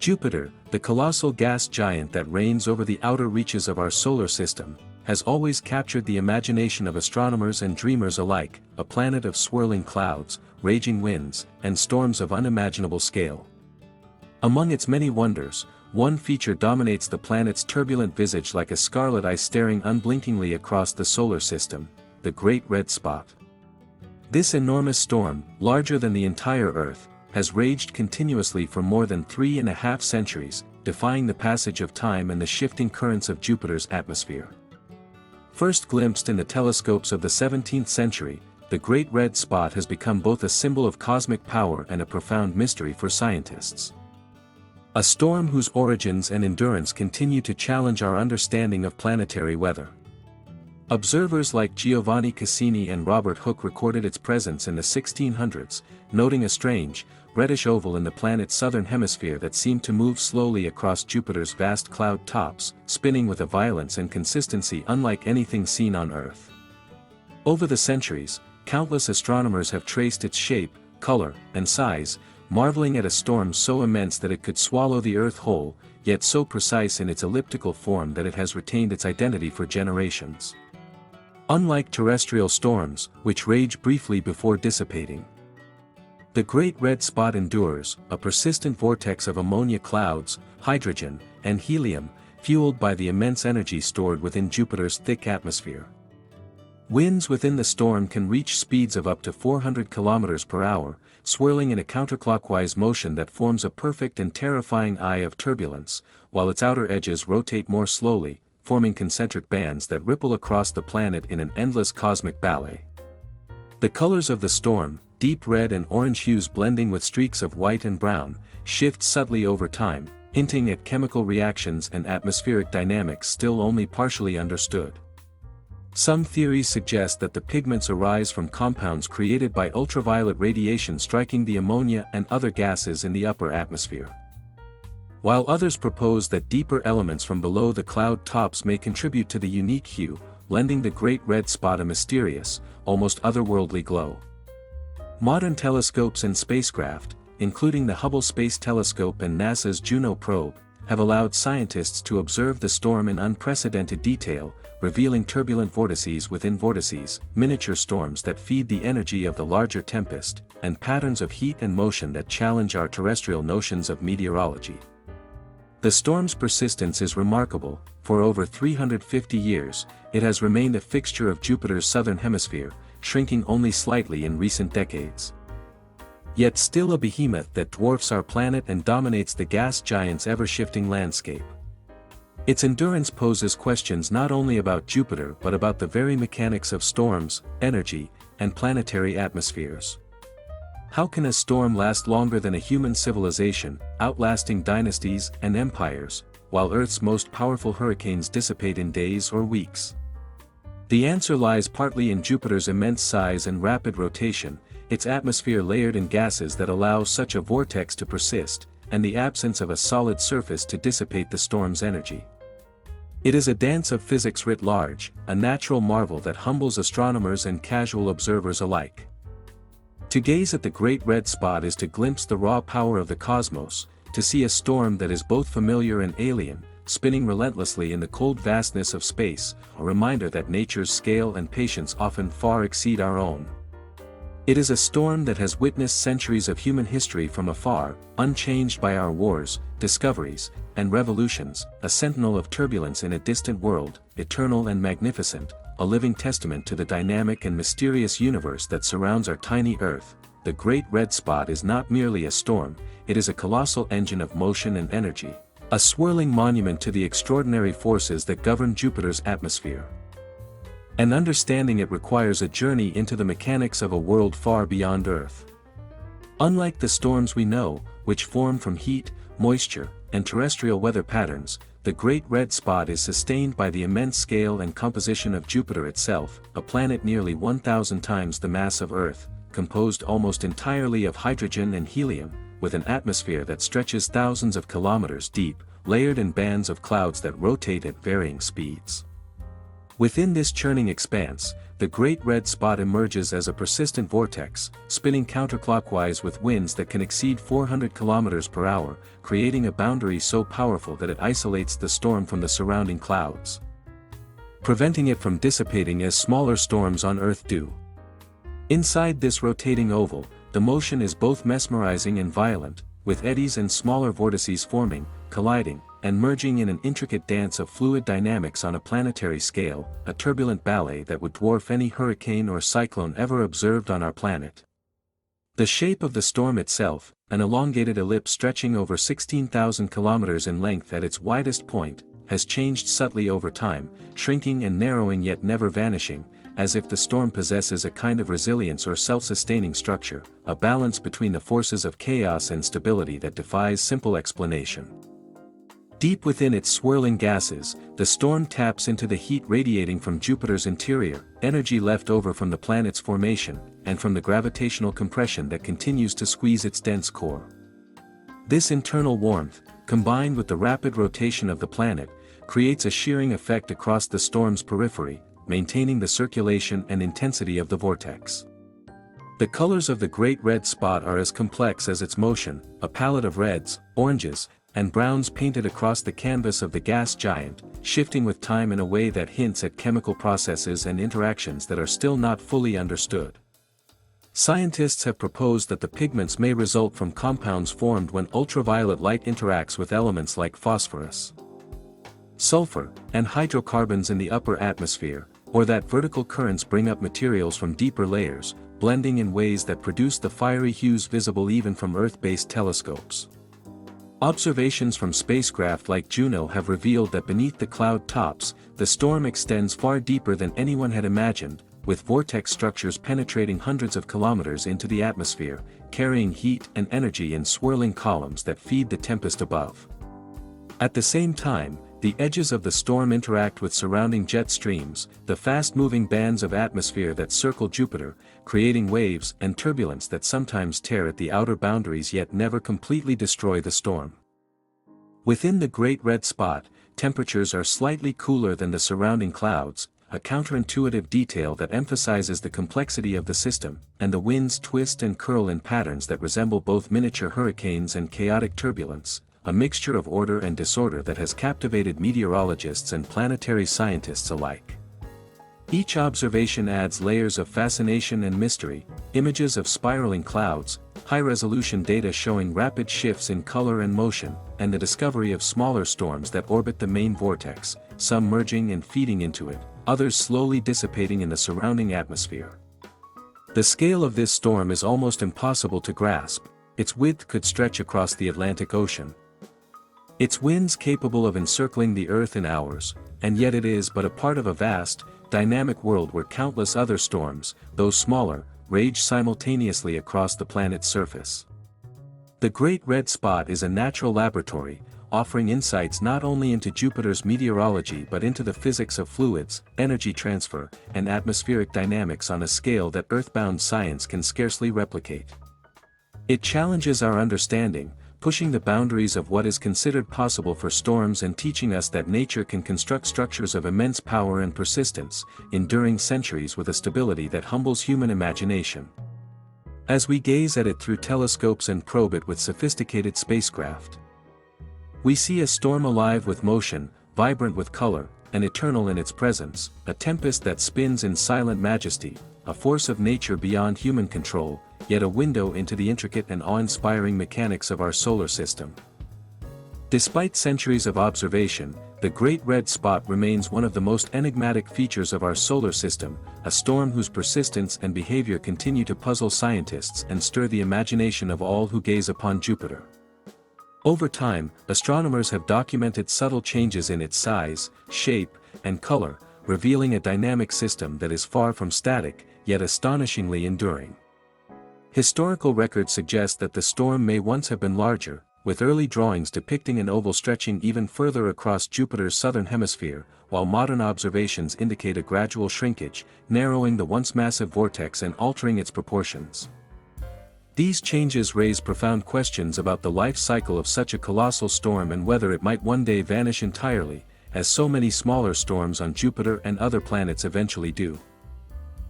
Jupiter, the colossal gas giant that reigns over the outer reaches of our solar system, has always captured the imagination of astronomers and dreamers alike, a planet of swirling clouds, raging winds, and storms of unimaginable scale. Among its many wonders, one feature dominates the planet's turbulent visage like a scarlet eye staring unblinkingly across the solar system: the Great Red Spot. This enormous storm, larger than the entire Earth, has raged continuously for more than 3.5 centuries, defying the passage of time and the shifting currents of Jupiter's atmosphere. First glimpsed in the telescopes of the 17th century, the Great Red Spot has become both a symbol of cosmic power and a profound mystery for scientists. A storm whose origins and endurance continue to challenge our understanding of planetary weather. Observers like Giovanni Cassini and Robert Hooke recorded its presence in the 1600s, noting a strange, reddish oval in the planet's southern hemisphere that seemed to move slowly across Jupiter's vast cloud tops, spinning with a violence and consistency unlike anything seen on Earth. Over the centuries, countless astronomers have traced its shape, color, and size, marveling at a storm so immense that it could swallow the Earth whole, yet so precise in its elliptical form that it has retained its identity for generations. Unlike terrestrial storms, which rage briefly before dissipating, the Great Red Spot endures, a persistent vortex of ammonia clouds, hydrogen, and helium, fueled by the immense energy stored within Jupiter's thick atmosphere. Winds within the storm can reach speeds of up to 400 km per hour, swirling in a counterclockwise motion that forms a perfect and terrifying eye of turbulence, while its outer edges rotate more slowly, forming concentric bands that ripple across the planet in an endless cosmic ballet. The colors of the storm, deep red and orange hues blending with streaks of white and brown, shift subtly over time, hinting at chemical reactions and atmospheric dynamics still only partially understood. Some theories suggest that the pigments arise from compounds created by ultraviolet radiation striking the ammonia and other gases in the upper atmosphere, while others propose that deeper elements from below the cloud tops may contribute to the unique hue, lending the Great Red Spot a mysterious, almost otherworldly glow. Modern telescopes and spacecraft, including the Hubble Space Telescope and NASA's Juno probe, have allowed scientists to observe the storm in unprecedented detail, revealing turbulent vortices within vortices, miniature storms that feed the energy of the larger tempest, and patterns of heat and motion that challenge our terrestrial notions of meteorology. The storm's persistence is remarkable. For over 350 years, it has remained a fixture of Jupiter's southern hemisphere, shrinking only slightly in recent decades. Yet still a behemoth that dwarfs our planet and dominates the gas giant's ever-shifting landscape. Its endurance poses questions not only about Jupiter but about the very mechanics of storms, energy, and planetary atmospheres. How can a storm last longer than a human civilization, outlasting dynasties and empires, while Earth's most powerful hurricanes dissipate in days or weeks? The answer lies partly in Jupiter's immense size and rapid rotation, its atmosphere layered in gases that allow such a vortex to persist, and the absence of a solid surface to dissipate the storm's energy. It is a dance of physics writ large, a natural marvel that humbles astronomers and casual observers alike. To gaze at the Great Red Spot is to glimpse the raw power of the cosmos, to see a storm that is both familiar and alien, spinning relentlessly in the cold vastness of space, a reminder that nature's scale and patience often far exceed our own. It is a storm that has witnessed centuries of human history from afar, unchanged by our wars, discoveries, and revolutions, a sentinel of turbulence in a distant world, eternal and magnificent, a living testament to the dynamic and mysterious universe that surrounds our tiny Earth. The Great Red Spot is not merely a storm, it is a colossal engine of motion and energy, a swirling monument to the extraordinary forces that govern Jupiter's atmosphere. And understanding it requires a journey into the mechanics of a world far beyond Earth. Unlike the storms we know, which form from heat, moisture, and terrestrial weather patterns, the Great Red Spot is sustained by the immense scale and composition of Jupiter itself, a planet nearly 1,000 times the mass of Earth, composed almost entirely of hydrogen and helium, with an atmosphere that stretches thousands of kilometers deep, layered in bands of clouds that rotate at varying speeds. Within this churning expanse, the Great Red Spot emerges as a persistent vortex, spinning counterclockwise with winds that can exceed 400 km per hour, creating a boundary so powerful that it isolates the storm from the surrounding clouds, preventing it from dissipating as smaller storms on Earth do. Inside this rotating oval, the motion is both mesmerizing and violent, with eddies and smaller vortices forming, colliding, and merging in an intricate dance of fluid dynamics on a planetary scale, a turbulent ballet that would dwarf any hurricane or cyclone ever observed on our planet. The shape of the storm itself, an elongated ellipse stretching over 16,000 kilometers in length at its widest point, has changed subtly over time, shrinking and narrowing yet never vanishing, as if the storm possesses a kind of resilience or self-sustaining structure, a balance between the forces of chaos and stability that defies simple explanation. Deep within its swirling gases, the storm taps into the heat radiating from Jupiter's interior, energy left over from the planet's formation, and from the gravitational compression that continues to squeeze its dense core. This internal warmth, combined with the rapid rotation of the planet, creates a shearing effect across the storm's periphery, maintaining the circulation and intensity of the vortex. The colors of the Great Red Spot are as complex as its motion, a palette of reds, oranges, and browns painted across the canvas of the gas giant, shifting with time in a way that hints at chemical processes and interactions that are still not fully understood. Scientists have proposed that the pigments may result from compounds formed when ultraviolet light interacts with elements like phosphorus, sulfur, and hydrocarbons in the upper atmosphere, or that vertical currents bring up materials from deeper layers, blending in ways that produce the fiery hues visible even from Earth-based telescopes. Observations from spacecraft like Juno have revealed that beneath the cloud tops, the storm extends far deeper than anyone had imagined, with vortex structures penetrating hundreds of kilometers into the atmosphere, carrying heat and energy in swirling columns that feed the tempest above. At the same time, the edges of the storm interact with surrounding jet streams, the fast-moving bands of atmosphere that circle Jupiter, creating waves and turbulence that sometimes tear at the outer boundaries yet never completely destroy the storm. Within the Great Red Spot, temperatures are slightly cooler than the surrounding clouds, a counterintuitive detail that emphasizes the complexity of the system, and the winds twist and curl in patterns that resemble both miniature hurricanes and chaotic turbulence, a mixture of order and disorder that has captivated meteorologists and planetary scientists alike. Each observation adds layers of fascination and mystery, images of spiraling clouds, high-resolution data showing rapid shifts in color and motion, and the discovery of smaller storms that orbit the main vortex, some merging and feeding into it, others slowly dissipating in the surrounding atmosphere. The scale of this storm is almost impossible to grasp. Its width could stretch across the Atlantic Ocean, its winds capable of encircling the Earth in hours, and yet it is but a part of a vast, dynamic world where countless other storms, though smaller, rage simultaneously across the planet's surface. The Great Red Spot is a natural laboratory, offering insights not only into Jupiter's meteorology but into the physics of fluids, energy transfer, and atmospheric dynamics on a scale that earthbound science can scarcely replicate. It challenges our understanding, pushing the boundaries of what is considered possible for storms and teaching us that nature can construct structures of immense power and persistence, enduring centuries with a stability that humbles human imagination. As we gaze at it through telescopes and probe it with sophisticated spacecraft, we see a storm alive with motion, vibrant with color, and eternal in its presence, a tempest that spins in silent majesty, a force of nature beyond human control, yet a window into the intricate and awe-inspiring mechanics of our solar system. Despite centuries of observation, the Great Red Spot remains one of the most enigmatic features of our solar system, a storm whose persistence and behavior continue to puzzle scientists and stir the imagination of all who gaze upon Jupiter. Over time, astronomers have documented subtle changes in its size, shape, and color, revealing a dynamic system that is far from static, yet astonishingly enduring. Historical records suggest that the storm may once have been larger, with early drawings depicting an oval stretching even further across Jupiter's southern hemisphere, while modern observations indicate a gradual shrinkage, narrowing the once massive vortex and altering its proportions. These changes raise profound questions about the life cycle of such a colossal storm and whether it might one day vanish entirely, as so many smaller storms on Jupiter and other planets eventually do.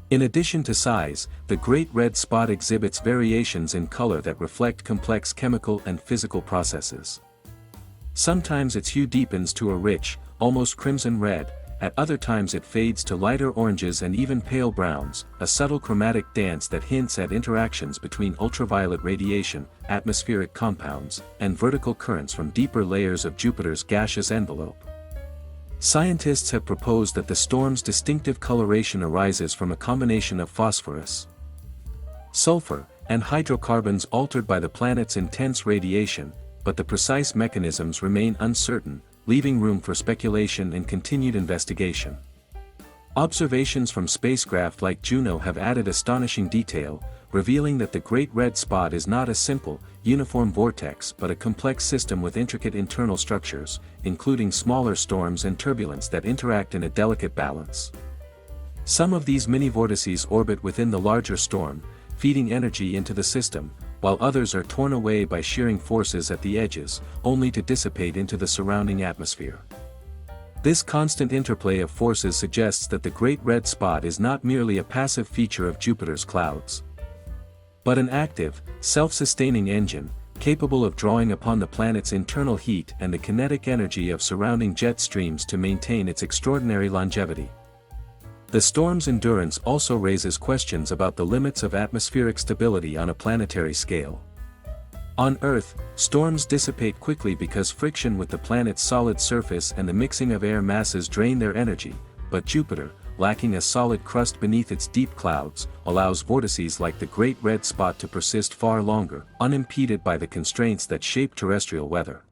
In addition to size, the Great Red Spot exhibits variations in color that reflect complex chemical and physical processes. Sometimes its hue deepens to a rich, almost crimson red, at other times it fades to lighter oranges and even pale browns, a subtle chromatic dance that hints at interactions between ultraviolet radiation, atmospheric compounds, and vertical currents from deeper layers of Jupiter's gaseous envelope. Scientists have proposed that the storm's distinctive coloration arises from a combination of phosphorus, sulfur, and hydrocarbons altered by the planet's intense radiation, but the precise mechanisms remain uncertain, leaving room for speculation and continued investigation. Observations from spacecraft like Juno have added astonishing detail, revealing that the Great Red Spot is not a simple, uniform vortex but a complex system with intricate internal structures, including smaller storms and turbulence that interact in a delicate balance. Some of these mini-vortices orbit within the larger storm, feeding energy into the system, while others are torn away by shearing forces at the edges, only to dissipate into the surrounding atmosphere. This constant interplay of forces suggests that the Great Red Spot is not merely a passive feature of Jupiter's clouds, but an active, self-sustaining engine, capable of drawing upon the planet's internal heat and the kinetic energy of surrounding jet streams to maintain its extraordinary longevity. The storm's endurance also raises questions about the limits of atmospheric stability on a planetary scale. On Earth, storms dissipate quickly because friction with the planet's solid surface and the mixing of air masses drain their energy, but Jupiter, lacking a solid crust beneath its deep clouds, allows vortices like the Great Red Spot to persist far longer, unimpeded by the constraints that shape terrestrial weather.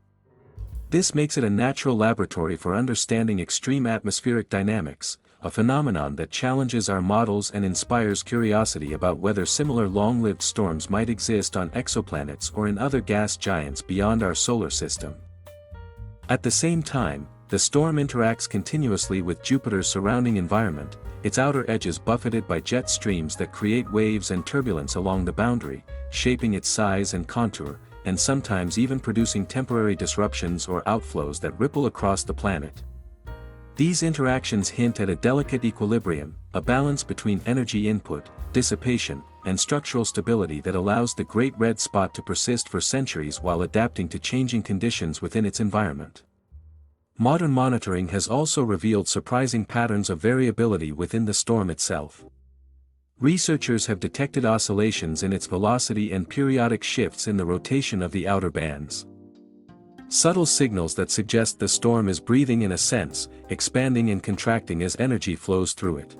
This makes it a natural laboratory for understanding extreme atmospheric dynamics, a phenomenon that challenges our models and inspires curiosity about whether similar long-lived storms might exist on exoplanets or in other gas giants beyond our solar system. At the same time, the storm interacts continuously with Jupiter's surrounding environment, its outer edges buffeted by jet streams that create waves and turbulence along the boundary, shaping its size and contour, and sometimes even producing temporary disruptions or outflows that ripple across the planet. These interactions hint at a delicate equilibrium, a balance between energy input, dissipation, and structural stability that allows the Great Red Spot to persist for centuries while adapting to changing conditions within its environment. Modern monitoring has also revealed surprising patterns of variability within the storm itself. Researchers have detected oscillations in its velocity and periodic shifts in the rotation of the outer bands. Subtle signals that suggest the storm is breathing in a sense, expanding and contracting as energy flows through it.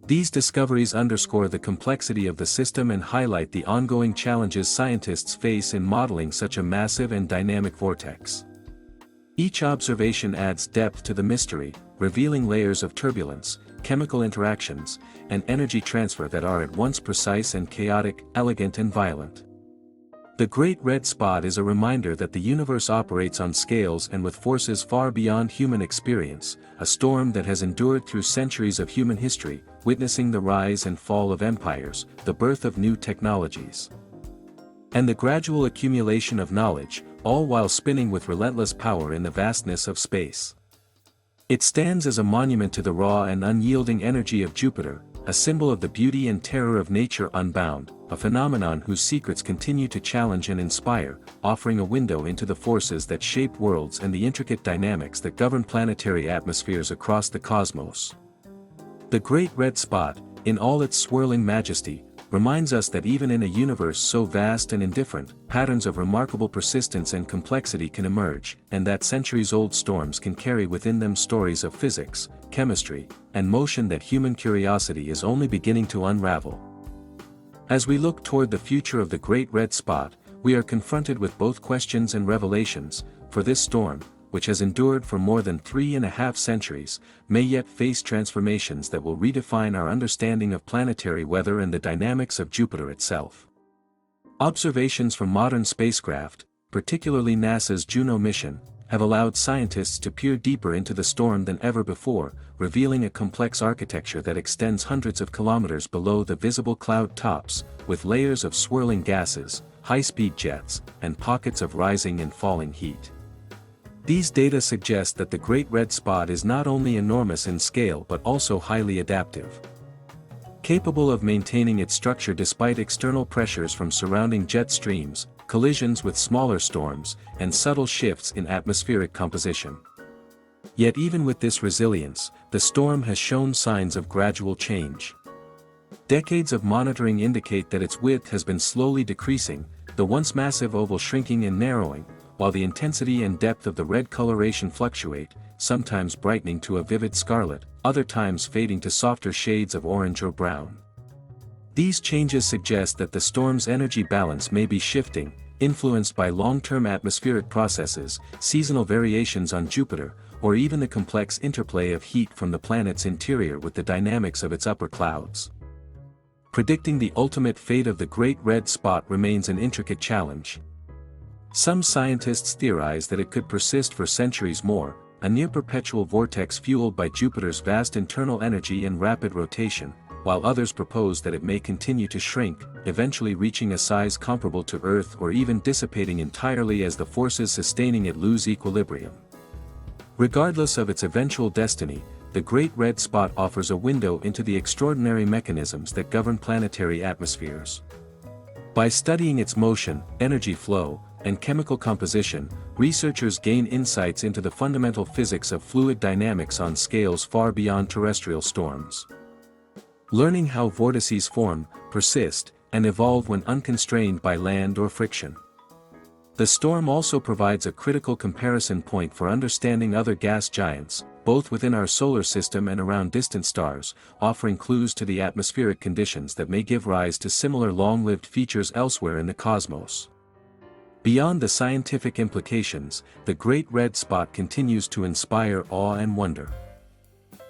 These discoveries underscore the complexity of the system and highlight the ongoing challenges scientists face in modeling such a massive and dynamic vortex. Each observation adds depth to the mystery, revealing layers of turbulence, chemical interactions, and energy transfer that are at once precise and chaotic, elegant and violent. The Great Red Spot is a reminder that the universe operates on scales and with forces far beyond human experience, a storm that has endured through centuries of human history, witnessing the rise and fall of empires, the birth of new technologies, and the gradual accumulation of knowledge, all while spinning with relentless power in the vastness of space. It stands as a monument to the raw and unyielding energy of Jupiter, a symbol of the beauty and terror of nature unbound, a phenomenon whose secrets continue to challenge and inspire, offering a window into the forces that shape worlds and the intricate dynamics that govern planetary atmospheres across the cosmos. The Great Red Spot, in all its swirling majesty, reminds us that even in a universe so vast and indifferent, patterns of remarkable persistence and complexity can emerge, and that centuries-old storms can carry within them stories of physics, chemistry, and motion that human curiosity is only beginning to unravel. As we look toward the future of the Great Red Spot, we are confronted with both questions and revelations, for this storm, which has endured for more than 3.5 centuries, may yet face transformations that will redefine our understanding of planetary weather and the dynamics of Jupiter itself. Observations from modern spacecraft, particularly NASA's Juno mission, have allowed scientists to peer deeper into the storm than ever before, revealing a complex architecture that extends hundreds of kilometers below the visible cloud tops, with layers of swirling gases, high-speed jets, and pockets of rising and falling heat. These data suggest that the Great Red Spot is not only enormous in scale but also highly adaptive. Capable of maintaining its structure despite external pressures from surrounding jet streams, collisions with smaller storms, and subtle shifts in atmospheric composition. Yet even with this resilience, the storm has shown signs of gradual change. Decades of monitoring indicate that its width has been slowly decreasing, the once massive oval shrinking and narrowing, while the intensity and depth of the red coloration fluctuate, sometimes brightening to a vivid scarlet, other times fading to softer shades of orange or brown. These changes suggest that the storm's energy balance may be shifting, influenced by long-term atmospheric processes, seasonal variations on Jupiter, or even the complex interplay of heat from the planet's interior with the dynamics of its upper clouds. Predicting the ultimate fate of the Great Red Spot remains an intricate challenge. Some scientists theorize that it could persist for centuries more, a near-perpetual vortex fueled by Jupiter's vast internal energy and rapid rotation, while others propose that it may continue to shrink, eventually reaching a size comparable to Earth or even dissipating entirely as the forces sustaining it lose equilibrium. Regardless of its eventual destiny, the Great Red Spot offers a window into the extraordinary mechanisms that govern planetary atmospheres. By studying its motion, energy flow, and chemical composition, researchers gain insights into the fundamental physics of fluid dynamics on scales far beyond terrestrial storms. Learning how vortices form, persist, and evolve when unconstrained by land or friction. The storm also provides a critical comparison point for understanding other gas giants, both within our solar system and around distant stars, offering clues to the atmospheric conditions that may give rise to similar long-lived features elsewhere in the cosmos. Beyond the scientific implications, the Great Red Spot continues to inspire awe and wonder.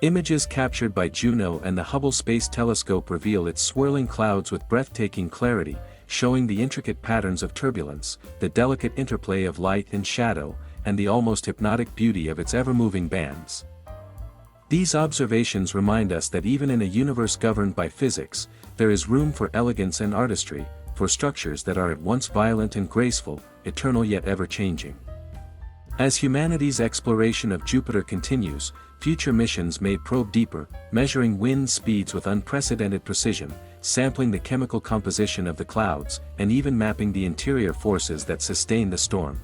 Images captured by Juno and the Hubble Space Telescope reveal its swirling clouds with breathtaking clarity, showing the intricate patterns of turbulence, the delicate interplay of light and shadow, and the almost hypnotic beauty of its ever-moving bands. These observations remind us that even in a universe governed by physics, there is room for elegance and artistry, for structures that are at once violent and graceful, eternal yet ever-changing. As humanity's exploration of Jupiter continues, future missions may probe deeper, measuring wind speeds with unprecedented precision, sampling the chemical composition of the clouds, and even mapping the interior forces that sustain the storm.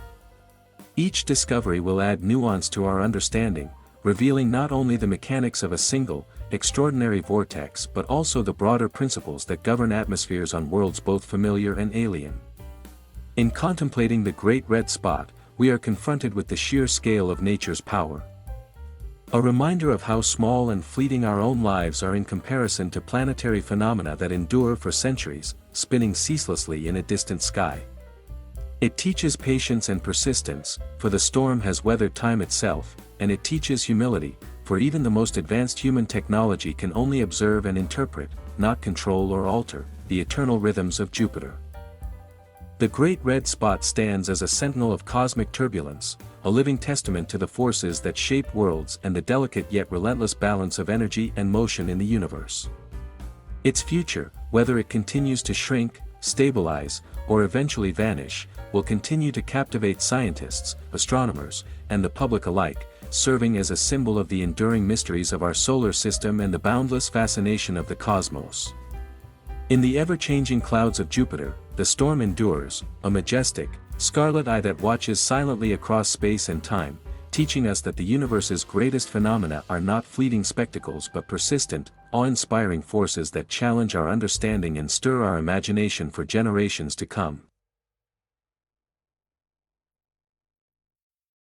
Each discovery will add nuance to our understanding, revealing not only the mechanics of a single, extraordinary vortex but also the broader principles that govern atmospheres on worlds both familiar and alien. In contemplating the Great Red Spot, we are confronted with the sheer scale of nature's power. A reminder of how small and fleeting our own lives are in comparison to planetary phenomena that endure for centuries, spinning ceaselessly in a distant sky. It teaches patience and persistence, for the storm has weathered time itself, and it teaches humility, for even the most advanced human technology can only observe and interpret, not control or alter, the eternal rhythms of Jupiter. The Great Red Spot stands as a sentinel of cosmic turbulence, a living testament to the forces that shape worlds and the delicate yet relentless balance of energy and motion in the universe. Its future, whether it continues to shrink, stabilize, or eventually vanish, will continue to captivate scientists, astronomers, and the public alike, serving as a symbol of the enduring mysteries of our solar system and the boundless fascination of the cosmos. In the ever-changing clouds of Jupiter, the storm endures, a majestic, scarlet eye that watches silently across space and time, teaching us that the universe's greatest phenomena are not fleeting spectacles but persistent, awe-inspiring forces that challenge our understanding and stir our imagination for generations to come.